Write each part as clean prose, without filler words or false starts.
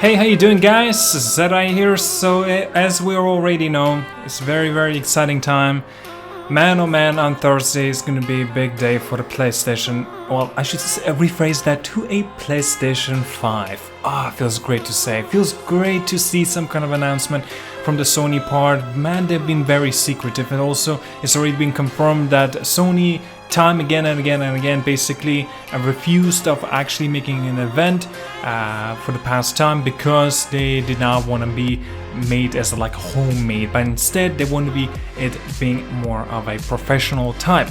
Hey, how you doing, guys? ZDEyE here. So, as we already know, it's a very exciting time. Man, oh man, on Thursday is gonna be a big day for the PlayStation. Well, I should rephrase that to a PlayStation 5. Feels great to say. Feels great to see some kind of announcement from the Sony part. Man, they've been very secretive, and also it's already been confirmed that Sony time again and again basically refused of actually making an event for the past time because they did not want to be made as like homemade, but instead they want to be it being more of a professional type.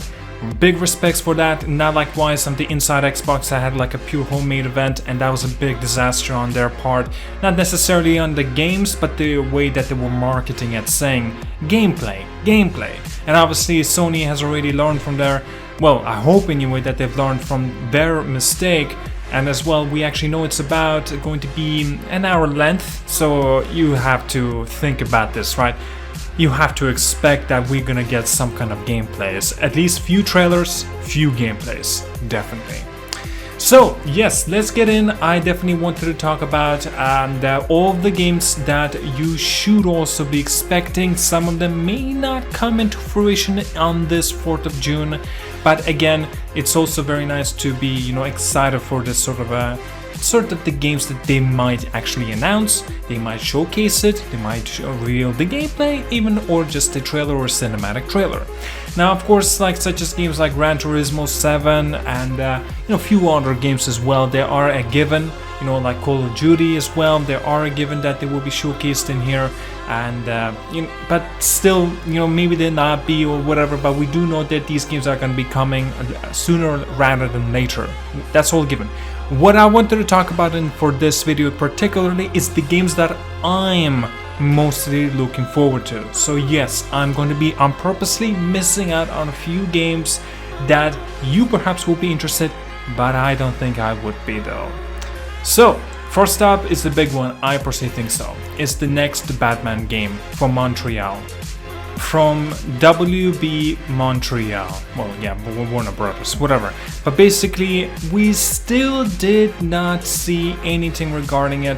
Big respects for that. Not likewise on the Inside Xbox, I had like a pure homemade event, and that was a big disaster on their part. Not necessarily on the games, but the way that they were marketing it, saying gameplay. And obviously Sony has already learned from their, well, I hope anyway that they've learned from their mistake. And as well, we actually know it's about going to be an hour length, so you have to think about this, right? You have to expect that we're gonna get some kind of gameplays. At least few trailers, few gameplays, definitely. So yes, let's get in. I definitely wanted to talk about all of the games that you should also be expecting. Some of them may not come into fruition on this 4th of June, but again, it's also very nice to be, excited for this sort of the games that they might actually announce. They might showcase it, they might reveal the gameplay even, or just a trailer or cinematic trailer. Now of course, such as games like Gran Turismo 7 and a few other games as well, they are a given. Like Call of Duty as well, they are a given that they will be showcased in here. And but still, maybe they not be or whatever, but we do know that these games are going to be coming sooner rather than later. That's all given. What I wanted to talk about for this video particularly is the games that I'm mostly looking forward to. So yes, I'm going to be purposely missing out on a few games that you perhaps will be interested, but I don't think I would be though. So first up is the big one. I personally think so. It's the next Batman game from Montreal. From WB Montreal. Well, yeah, Warner Brothers, whatever. But basically, we still did not see anything regarding it.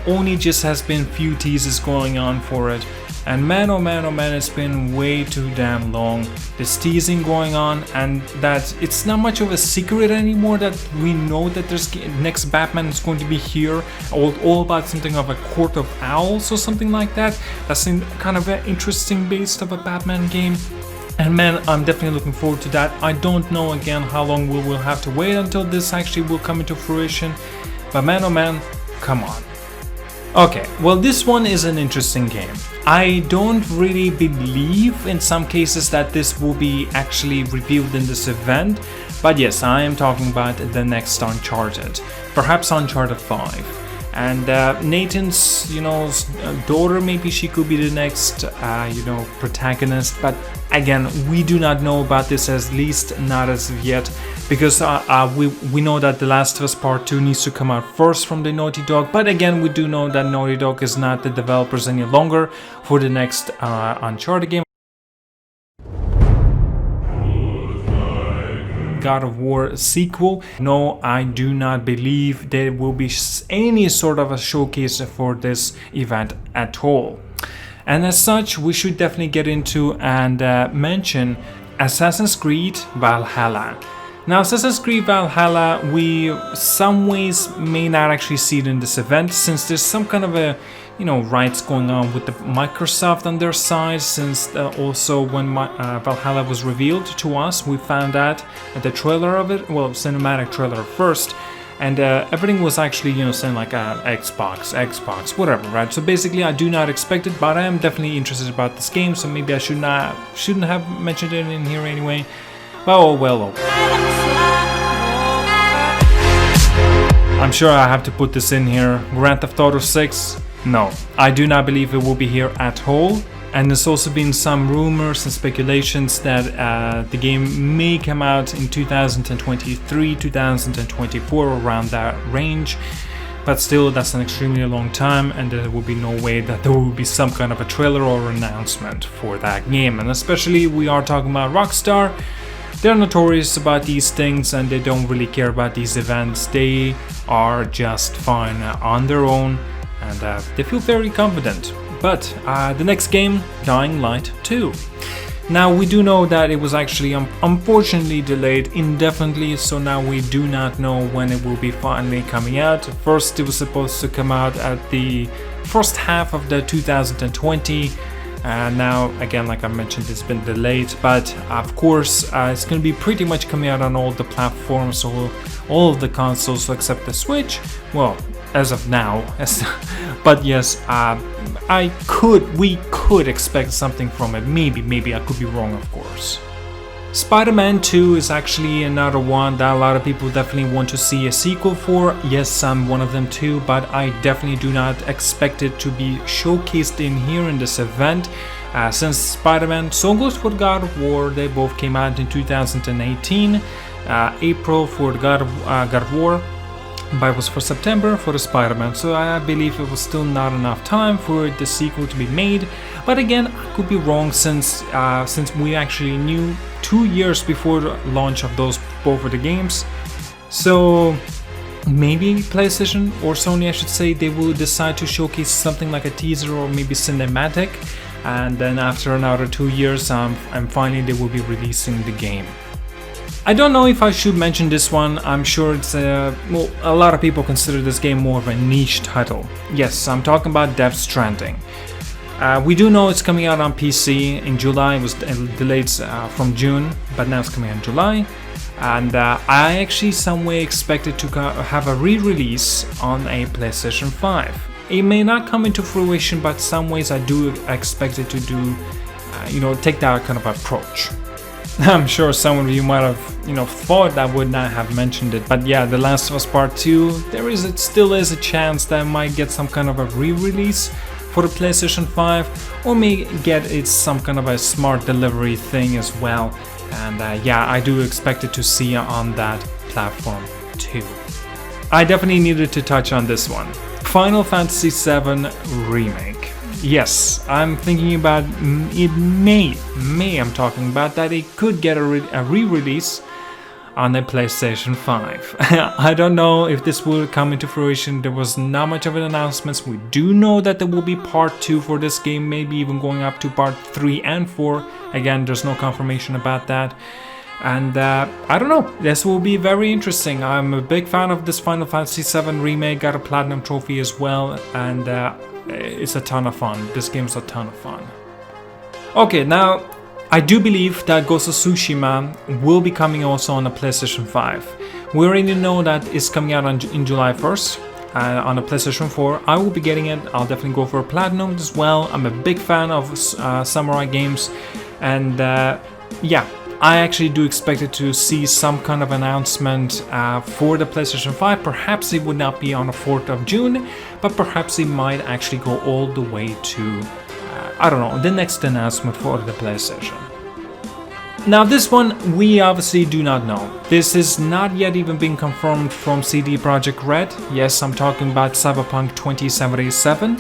Only just has been few teases going on for it. And man, oh man, it's been way too damn long. This teasing going on, and that it's not much of a secret anymore that we know that there's next Batman is going to be here. All about something of a court of owls or something like that. That's kind of an interesting based of a Batman game. And man, I'm definitely looking forward to that. I don't know again how long we will have to wait until this actually will come into fruition. But man, oh man, come on. Okay, well, this one is an interesting game. I don't really believe in some cases that this will be actually revealed in this event, but yes, I am talking about the next Uncharted, perhaps Uncharted 5. And Nathan's, daughter, maybe she could be the next, protagonist. But again, we do not know about this, at least not as of yet, because we know that The Last of Us Part 2 needs to come out first from the Naughty Dog. But again, we do know that Naughty Dog is not the developers any longer for the next Uncharted game. God of War sequel. No, I do not believe there will be any sort of a showcase for this event at all. And as such, we should definitely get into and mention Assassin's Creed Valhalla. Now, Assassin's Creed Valhalla, we some ways may not actually see it in this event, since there's some kind of a rights going on with the Microsoft on their side, since also when Valhalla was revealed to us, we found out the trailer of it, well, cinematic trailer first, and everything was actually, saying like Xbox, whatever, right? So basically, I do not expect it, but I am definitely interested about this game, so maybe I shouldn't have mentioned it in here anyway. Oh well. I'm sure I have to put this in here. Grand Theft Auto 6. No, I do not believe it will be here at all. And there's also been some rumors and speculations that the game may come out in 2023, 2024, around that range. But still, that's an extremely long time, and there will be no way that there will be some kind of a trailer or announcement for that game. And especially, we are talking about Rockstar. They're notorious about these things and they don't really care about these events. They are just fine on their own and they feel very confident. But the next game, Dying Light 2. Now we do know that it was actually unfortunately delayed indefinitely, so now we do not know when it will be finally coming out. First it was supposed to come out at the first half of the 2020. Now again, like I mentioned, it's been delayed, but of course it's going to be pretty much coming out on all the platforms, so all of the consoles except the Switch. Well, as of now, but yes, we could expect something from it. Maybe I could be wrong, of course. Spider-Man 2 is actually another one that a lot of people definitely want to see a sequel for. Yes, I'm one of them too, but I definitely do not expect it to be showcased in here in this event. Since Spider-Man, so goes for God of War, they both came out in 2018. April for God of War, but it was for September for the Spider-Man, so I believe it was still not enough time for the sequel to be made. But again, I could be wrong since we actually knew 2 years before the launch of both of the games. So maybe PlayStation or Sony, I should say, they will decide to showcase something like a teaser or maybe cinematic, and then after another 2 years, and finally they will be releasing the game. I don't know if I should mention this one. I'm sure it's a lot of people consider this game more of a niche title. Yes, I'm talking about Death Stranding. We do know it's coming out on PC in July. It was delayed from June, but now it's coming out in July. And I actually some way expected to have a re-release on a PlayStation 5. It may not come into fruition, but some ways I do expect it to do, take that kind of approach. I'm sure some of you might have, thought I would not have mentioned it, but yeah, The Last of Us Part 2, it still is a chance that I might get some kind of a re-release for the PlayStation 5, or may get some kind of a smart delivery thing as well. And yeah, I do expect it to see on that platform too. I definitely needed to touch on this one. Final Fantasy VII Remake. Yes, I'm thinking about it I'm talking about that it could get a re-release on a PlayStation 5. I don't know if this will come into fruition. There was not much of an announcement. We do know that there will be part 2 for this game, maybe even going up to part 3 and 4. Again, there's no confirmation about that. And I don't know, this will be very interesting. I'm a big fan of this Final Fantasy VII Remake, got a Platinum Trophy as well, and it's a ton of fun. This game's a ton of fun. Okay, now I do believe that Ghost of Tsushima will be coming also on the PlayStation 5. We already know that it's coming out in July 1st on the PlayStation 4. I will be getting it. I'll definitely go for a Platinum as well. I'm a big fan of samurai games, and yeah, I actually do expect it to see some kind of announcement for the PlayStation 5. Perhaps it would not be on the 4th of June, but perhaps it might actually go all the way to, I don't know, the next announcement for the PlayStation. Now this one, we obviously do not know. This is not yet even been confirmed from CD Projekt Red. Yes, I'm talking about Cyberpunk 2077.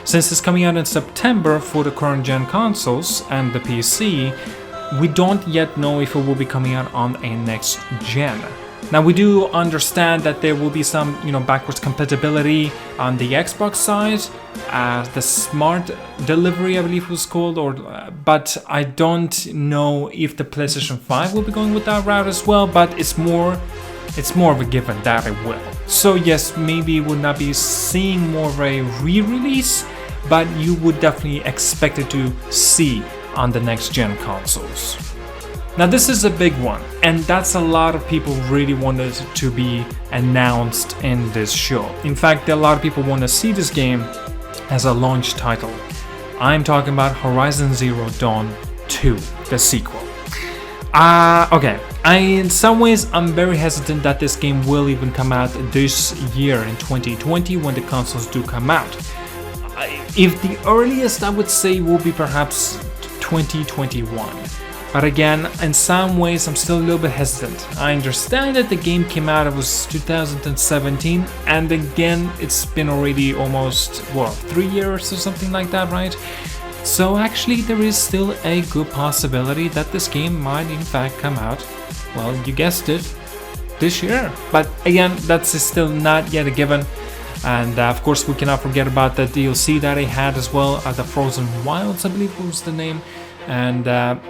Since it's coming out in September for the current gen consoles and the PC, we don't yet know if it will be coming out on a next gen. Now we do understand that there will be some, backwards compatibility on the Xbox side, the smart delivery I believe it was called, but I don't know if the PlayStation 5 will be going with that route as well. But it's more of a given that it will. So yes, maybe we would not be seeing more of a re-release, but you would definitely expect it to see on the next gen consoles. Now this is a big one, and that's a lot of people really wanted to be announced in this show. In fact, a lot of people want to see this game as a launch title. I'm talking about Horizon Zero Dawn 2, the sequel. Okay, in some ways I'm very hesitant that this game will even come out this year in 2020 when the consoles do come out. If the earliest, I would say, will be perhaps 2021. But again, in some ways I'm still a little bit hesitant. I understand that the game came out, it was 2017, and again it's been already almost 3 years or something like that, right? So actually there is still a good possibility that this game might in fact come out, well, you guessed it, this year. But again, that's still not yet a given. And of course we cannot forget about the DLC that it had as well, the Frozen Wilds, I believe was the name. And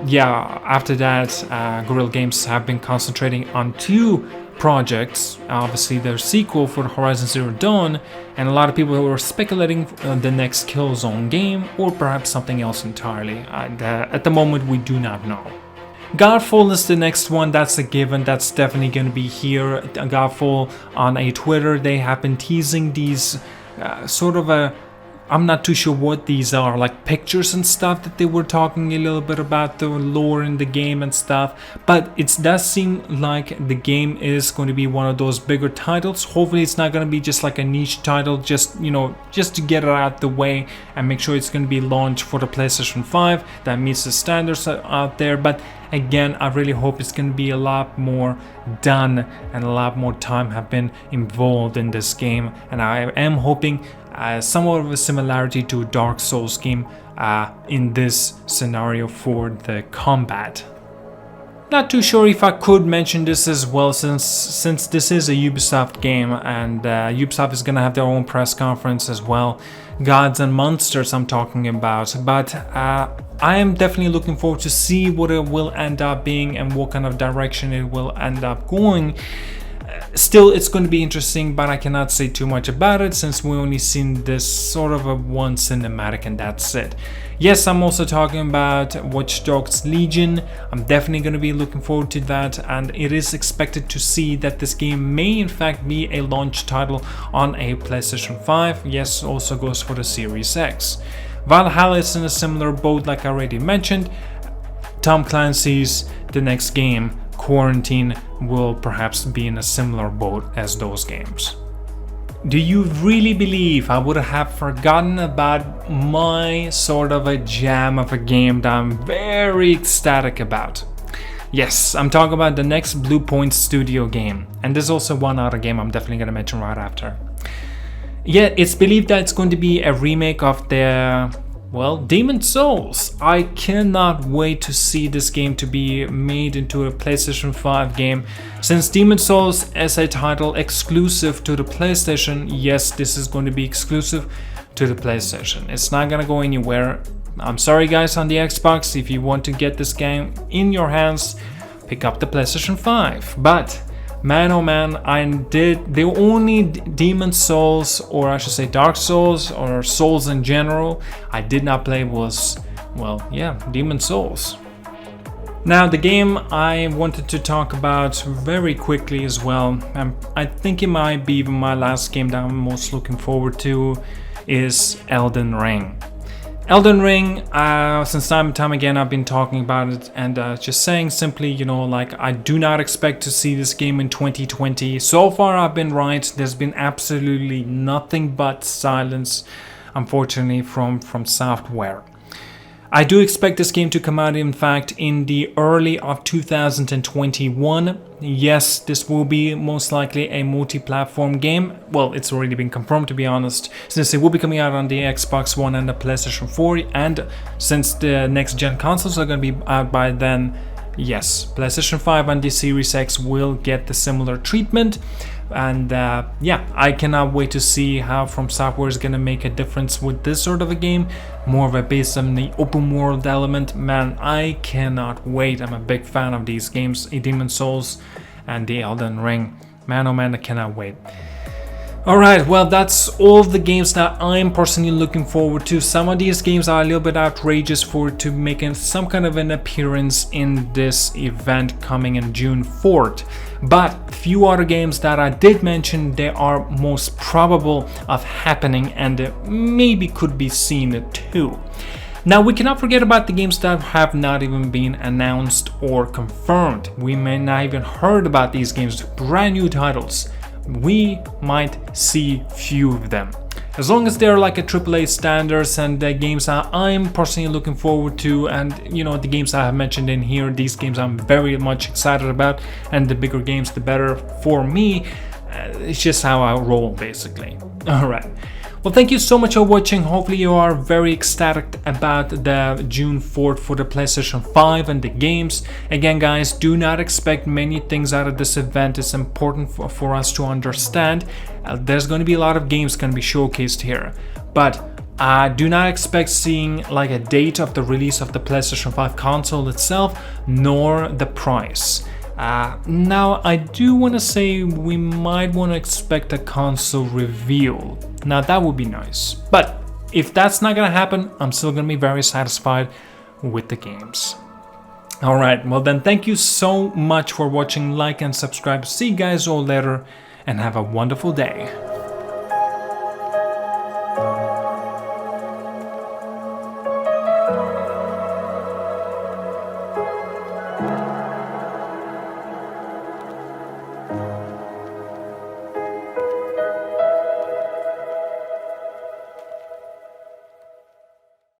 yeah, after that, Guerrilla Games have been concentrating on 2 projects. Obviously their sequel for Horizon Zero Dawn, and a lot of people were speculating the next Killzone game, or perhaps something else entirely. And at the moment we do not know. Godfall is the next one, that's a given, that's definitely going to be here. Godfall on a Twitter, they have been teasing these sort of I'm not too sure what these are, like pictures and stuff that they were talking a little bit about the lore in the game and stuff. But it does seem like the game is going to be one of those bigger titles. Hopefully it's not going to be just like a niche title, just, you know, just to get it out the way and make sure it's going to be launched for the PlayStation 5 that meets the standards out there. But again, I really hope it's going to be a lot more done and a lot more time have been involved in this game. And I am hoping somewhat of a similarity to Dark Souls game in this scenario for the combat. Not too sure if I could mention this as well, since this is a Ubisoft game, and Ubisoft is gonna have their own press conference as well. Gods and Monsters I'm talking about, but I am definitely looking forward to see what it will end up being and what kind of direction it will end up going. Still, it's going to be interesting, but I cannot say too much about it since we only seen this sort of a one cinematic and that's it. Yes, I'm also talking about Watch Dogs Legion. I'm definitely going to be looking forward to that, and it is expected to see that this game may in fact be a launch title on a PlayStation 5. Yes, also goes for the Series X. Valhalla is in a similar boat like I already mentioned. Tom Clancy's the next game, Quarantine, will perhaps be in a similar boat as those games. Do you really believe I would have forgotten about my sort of a jam of a game that I'm very ecstatic about? Yes, I'm talking about the next Blue Point Studio game, and there's also one other game I'm definitely going to mention right after. Yeah, it's believed that it's going to be a remake of the, well, Demon Souls. I cannot wait to see this game to be made into a PlayStation 5 game. Since Demon Souls is a title exclusive to the PlayStation, yes, this is going to be exclusive to the PlayStation. It's not gonna go anywhere. I'm sorry guys on the Xbox, if you want to get this game in your hands, pick up the PlayStation 5. But man oh man, the only Demon Souls, or I should say Dark Souls, or Souls in general, I did not play was, well, yeah, Demon Souls. Now the game I wanted to talk about very quickly as well, and I think it might be even my last game that I'm most looking forward to, is Elden Ring. Elden Ring, since time and time again I've been talking about it, and just saying simply, you know, like, I do not expect to see this game in 2020. So far I've been right. There's been absolutely nothing but silence, unfortunately, from software. I do expect this game to come out, in fact, in the early of 2021. Yes, this will be most likely a multi-platform game. Well, it's already been confirmed, to be honest, since it will be coming out on the Xbox One and the PlayStation 4, and since the next-gen consoles are going to be out by then, yes, PlayStation 5 and the Series X will get the similar treatment. And yeah, I cannot wait to see how From Software is going to make a difference with this sort of a game, more of a based on the open world element. Man, I cannot wait. I'm a big fan of these games, Demon Souls and the Elden Ring. Man oh man, I cannot wait. Alright, well, that's all the games that I'm personally looking forward to. Some of these games are a little bit outrageous to make some kind of an appearance in this event coming in June 4th. But few other games that I did mention, they are most probable of happening and maybe could be seen too. Now, we cannot forget about the games that have not even been announced or confirmed. We may not even heard about these games, brand new titles. We might see few of them. As long as they're like a AAA standards and the games that I'm personally looking forward to, and you know, the games I have mentioned in here, these games I'm very much excited about, and the bigger games the better for me. It's just how I roll, basically. Alright. Well, thank you so much for watching. Hopefully you are very ecstatic about the June 4th for the PlayStation 5 and the games. Again, guys, do not expect many things out of this event. It's important for us to understand. There's going to be a lot of games going to be showcased here, but do not expect seeing like a date of the release of the PlayStation 5 console itself, nor the price. Now, I do want to say we might want to expect a console reveal. Now, that would be nice. But if that's not going to happen, I'm still going to be very satisfied with the games. Alright, well then, thank you so much for watching. Like and subscribe. See you guys all later, and have a wonderful day.